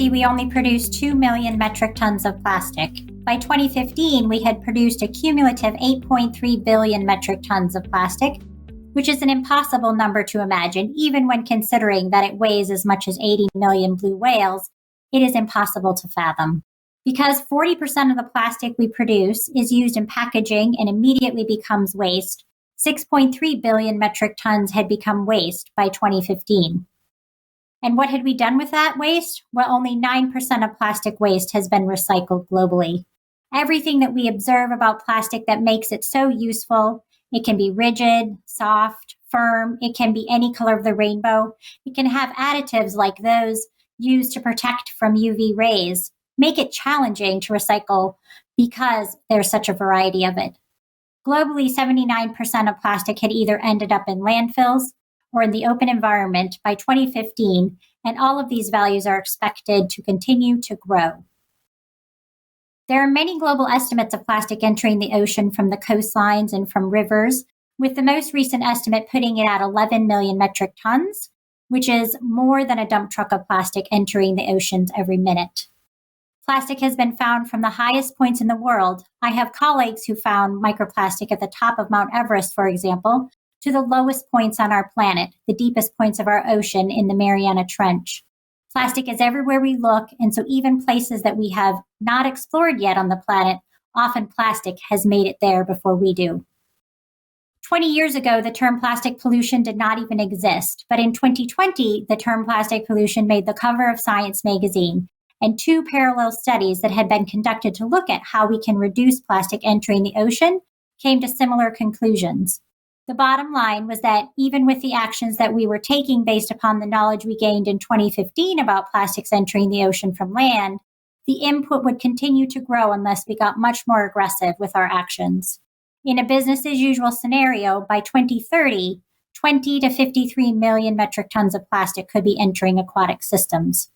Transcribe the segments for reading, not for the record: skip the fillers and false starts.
2020, we only produced 2 million metric tons of plastic. By 2015, we had produced a cumulative 8.3 billion metric tons of plastic, which is an impossible number to imagine, even when considering that it weighs as much as 80 million blue whales. It is impossible to fathom. Because 40% of the plastic we produce is used in packaging and immediately becomes waste, 6.3 billion metric tons had become waste by 2015. And what had we done with that waste? Well, only 9% of plastic waste has been recycled globally. Everything that we observe about plastic that makes it so useful, it can be rigid, soft, firm, it can be any color of the rainbow, it can have additives like those used to protect from UV rays, make it challenging to recycle because there's such a variety of it. Globally, 79% of plastic had either ended up in landfills or in the open environment by 2015, and all of these values are expected to continue to grow. There are many global estimates of plastic entering the ocean from the coastlines and from rivers, with the most recent estimate putting it at 11 million metric tons, which is more than a dump truck of plastic entering the oceans every minute. Plastic has been found from the highest points in the world. I have colleagues who found microplastic at the top of Mount Everest, for example, to the lowest points on our planet, the deepest points of our ocean in the Mariana Trench. Plastic is everywhere we look, and so even places that we have not explored yet on the planet, often plastic has made it there before we do. 20 years ago, the term plastic pollution did not even exist, but in 2020, the term plastic pollution made the cover of Science magazine, and 2 parallel studies that had been conducted to look at how we can reduce plastic entering the ocean came to similar conclusions. The bottom line was that even with the actions that we were taking based upon the knowledge we gained in 2015 about plastics entering the ocean from land, the input would continue to grow unless we got much more aggressive with our actions. In a business as usual scenario, by 2030, 20 to 53 million metric tons of plastic could be entering aquatic systems.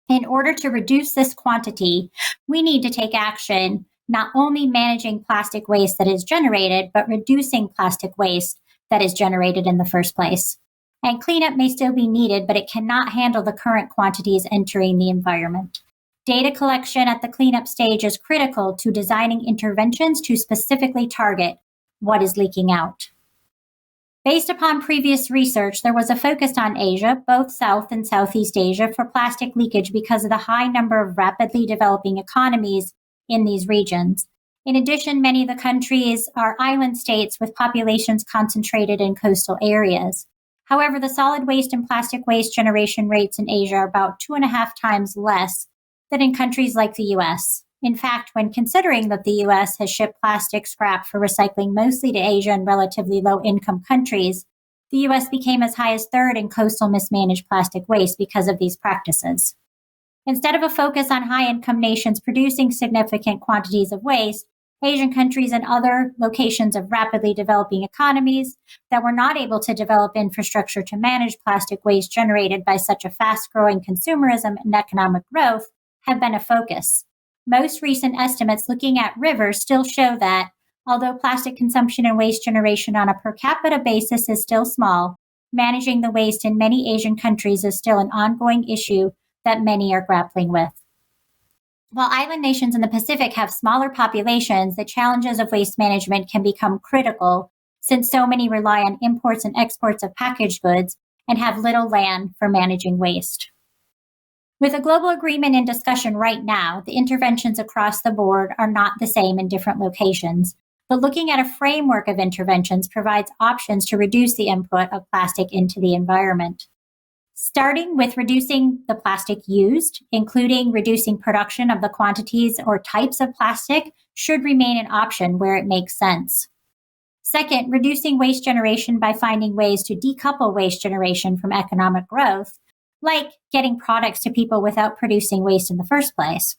In order to reduce this quantity, we need to take action not only managing plastic waste that is generated, but reducing plastic waste that is generated in the first place. And cleanup may still be needed, but it cannot handle the current quantities entering the environment. Data collection at the cleanup stage is critical to designing interventions to specifically target what is leaking out. Based upon previous research, there was a focus on Asia, both South and Southeast Asia, for plastic leakage because of the high number of rapidly developing economies in these regions. In addition, many of the countries are island states with populations concentrated in coastal areas. However, the solid waste and plastic waste generation rates in Asia are about 2.5 times less than in countries like the US. In fact, when considering that the US has shipped plastic scrap for recycling mostly to Asia and relatively low-income countries, the US became as high as 3rd in coastal mismanaged plastic waste because of these practices. Instead of a focus on high-income nations producing significant quantities of waste, Asian countries and other locations of rapidly developing economies that were not able to develop infrastructure to manage plastic waste generated by such a fast-growing consumerism and economic growth have been a focus. Most recent estimates looking at rivers still show that, although plastic consumption and waste generation on a per capita basis is still small, managing the waste in many Asian countries is still an ongoing issue that many are grappling with. While island nations in the Pacific have smaller populations, the challenges of waste management can become critical since so many rely on imports and exports of packaged goods and have little land for managing waste. With a global agreement in discussion right now, the interventions across the board are not the same in different locations, but looking at a framework of interventions provides options to reduce the input of plastic into the environment. Starting with reducing the plastic used, including reducing production of the quantities or types of plastic, should remain an option where it makes sense. Second, reducing waste generation by finding ways to decouple waste generation from economic growth, like getting products to people without producing waste in the first place.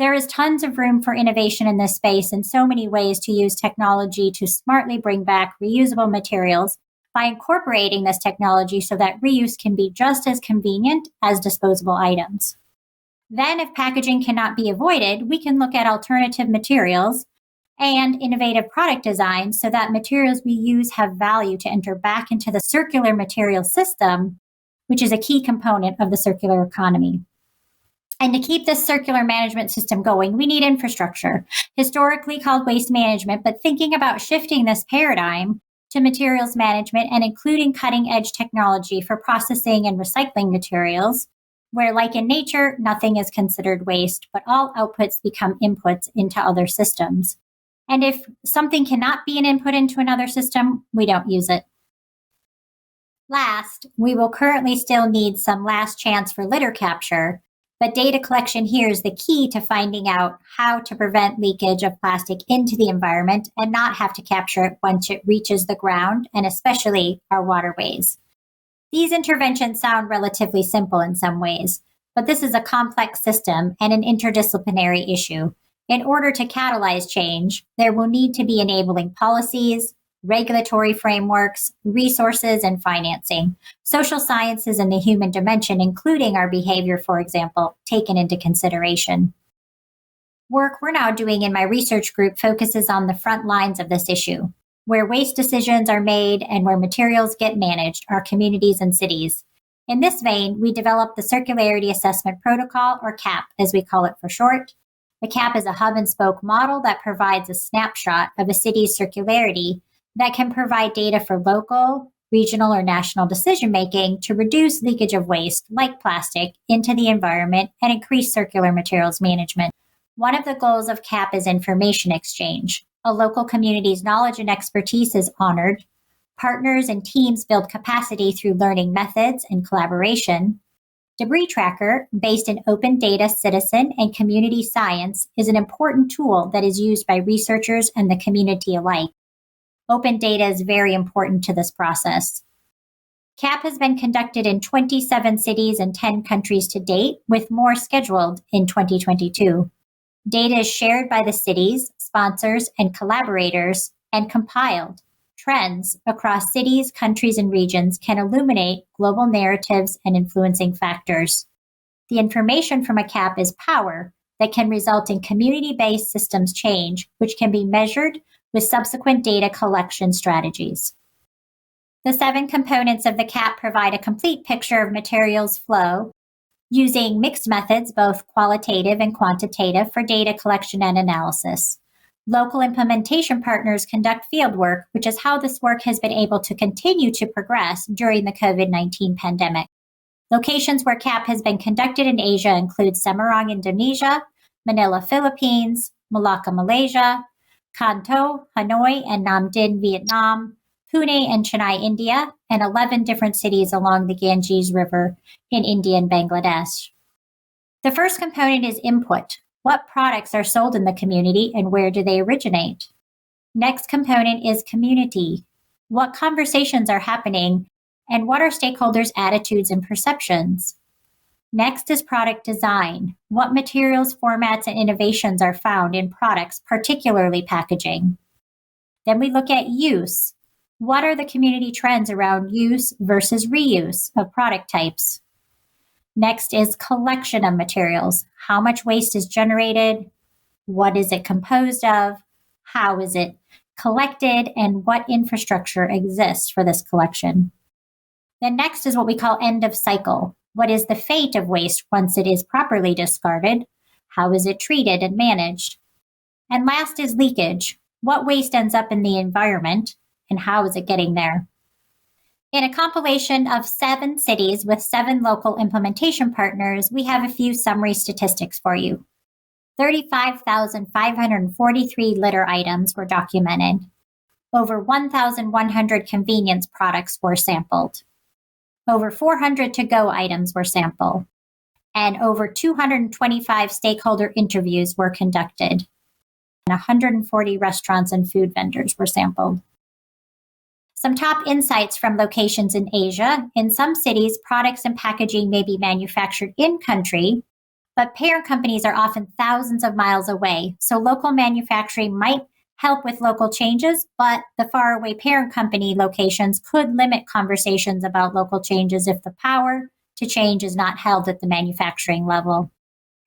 There is tons of room for innovation in this space and so many ways to use technology to smartly bring back reusable materials by incorporating this technology so that reuse can be just as convenient as disposable items. Then, if packaging cannot be avoided, we can look at alternative materials and innovative product designs so that materials we use have value to enter back into the circular material system, which is a key component of the circular economy. And to keep this circular management system going, we need infrastructure, historically called waste management, but thinking about shifting this paradigm to materials management and including cutting edge technology for processing and recycling materials, where, like in nature, nothing is considered waste, but all outputs become inputs into other systems. And if something cannot be an input into another system, we don't use it. Last, we will currently still need some last chance for litter capture, but data collection here is the key to finding out how to prevent leakage of plastic into the environment and not have to capture it once it reaches the ground, and especially our waterways. These interventions sound relatively simple in some ways, but this is a complex system and an interdisciplinary issue. In order to catalyze change, there will need to be enabling policies, regulatory frameworks, resources, and financing, social sciences and the human dimension, including our behavior, for example, taken into consideration. Work we're now doing in my research group focuses on the front lines of this issue, where waste decisions are made and where materials get managed, our communities and cities. In this vein, we developed the Circularity Assessment Protocol, or CAP, as we call it for short. The CAP is a hub and spoke model that provides a snapshot of a city's circularity that can provide data for local, regional, or national decision-making to reduce leakage of waste, like plastic, into the environment and increase circular materials management. One of the goals of CAP is information exchange. A local community's knowledge and expertise is honored. Partners and teams build capacity through learning methods and collaboration. Debris Tracker, based in open data, citizen, and community science, is an important tool that is used by researchers and the community alike. Open data is very important to this process. CAP has been conducted in 27 cities and 10 countries to date, with more scheduled in 2022. Data is shared by the cities, sponsors, and collaborators, and compiled. Trends across cities, countries, and regions can illuminate global narratives and influencing factors. The information from a CAP is power that can result in community-based systems change, which can be measured with subsequent data collection strategies. The 7 components of the CAP provide a complete picture of materials flow using mixed methods, both qualitative and quantitative, for data collection and analysis. Local implementation partners conduct field work, which is how this work has been able to continue to progress during the COVID-19 pandemic. Locations where CAP has been conducted in Asia include Semarang, Indonesia, Manila, Philippines, Malacca, Malaysia, Kanto, Hanoi, and Nam Dinh, Vietnam, Pune and Chennai, India, and 11 different cities along the Ganges River in India and Bangladesh. The first component is input. What products are sold in the community and where do they originate? Next component is community. What conversations are happening and what are stakeholders' attitudes and perceptions? Next is product design. What materials, formats, and innovations are found in products, particularly packaging? Then we look at use. What are the community trends around use versus reuse of product types? Next is collection of materials. How much waste is generated? What is it composed of? How is it collected? And what infrastructure exists for this collection? Then next is what we call end of cycle. What is the fate of waste once it is properly discarded? How is it treated and managed? And last is leakage. What waste ends up in the environment and how is it getting there? In a compilation of 7 cities with 7 local implementation partners, we have a few summary statistics for you. 35,543 litter items were documented. Over 1,100 convenience products were sampled. Over 400 to-go items were sampled. And over 225 stakeholder interviews were conducted. And 140 restaurants and food vendors were sampled. Some top insights from locations in Asia. In some cities, products and packaging may be manufactured in-country, but parent companies are often thousands of miles away. So local manufacturing might help with local changes, but the faraway parent company locations could limit conversations about local changes if the power to change is not held at the manufacturing level.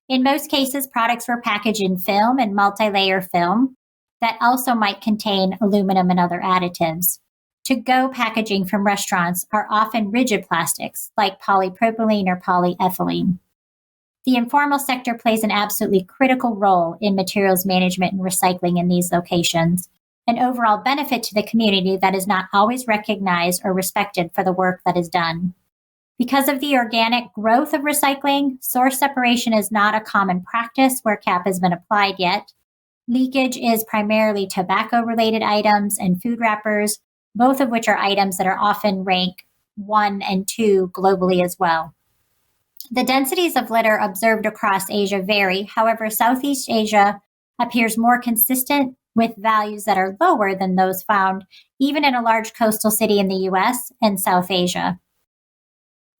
In most cases, products were packaged in film and multi-layer film that also might contain aluminum and other additives. To-go packaging from restaurants are often rigid plastics like polypropylene or polyethylene. The informal sector plays an absolutely critical role in materials management and recycling in these locations, an overall benefit to the community that is not always recognized or respected for the work that is done. Because of the organic growth of recycling, source separation is not a common practice where CAP has been applied yet. Leakage is primarily tobacco-related items and food wrappers, both of which are items that are often ranked 1 and 2 globally as well. The densities of litter observed across Asia vary. However, Southeast Asia appears more consistent with values that are lower than those found even in a large coastal city in the US and South Asia.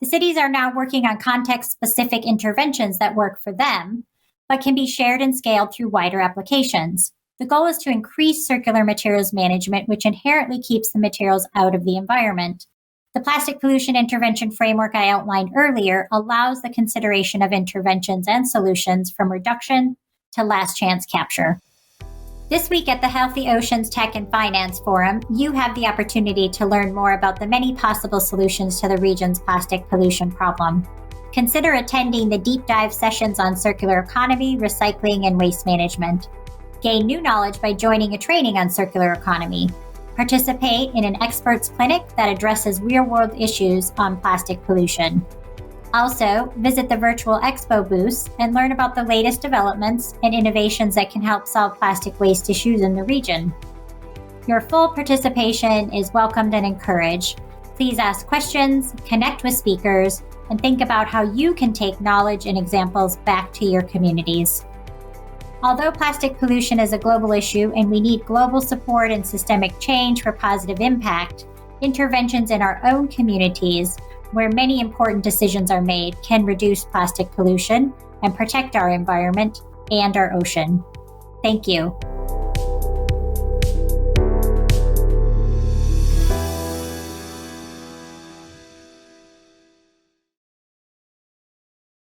The cities are now working on context-specific interventions that work for them, but can be shared and scaled through wider applications. The goal is to increase circular materials management, which inherently keeps the materials out of the environment. The plastic pollution intervention framework I outlined earlier allows the consideration of interventions and solutions from reduction to last chance capture. This week at the Healthy Oceans Tech and Finance Forum, you have the opportunity to learn more about the many possible solutions to the region's plastic pollution problem. Consider attending the deep dive sessions on circular economy, recycling, and waste management. Gain new knowledge by joining a training on circular economy. Participate in an experts clinic that addresses real-world issues on plastic pollution. Also, visit the virtual expo booths and learn about the latest developments and innovations that can help solve plastic waste issues in the region. Your full participation is welcomed and encouraged. Please ask questions, connect with speakers, and think about how you can take knowledge and examples back to your communities. Although plastic pollution is a global issue and we need global support and systemic change for positive impact, interventions in our own communities, where many important decisions are made, can reduce plastic pollution and protect our environment and our ocean. Thank you.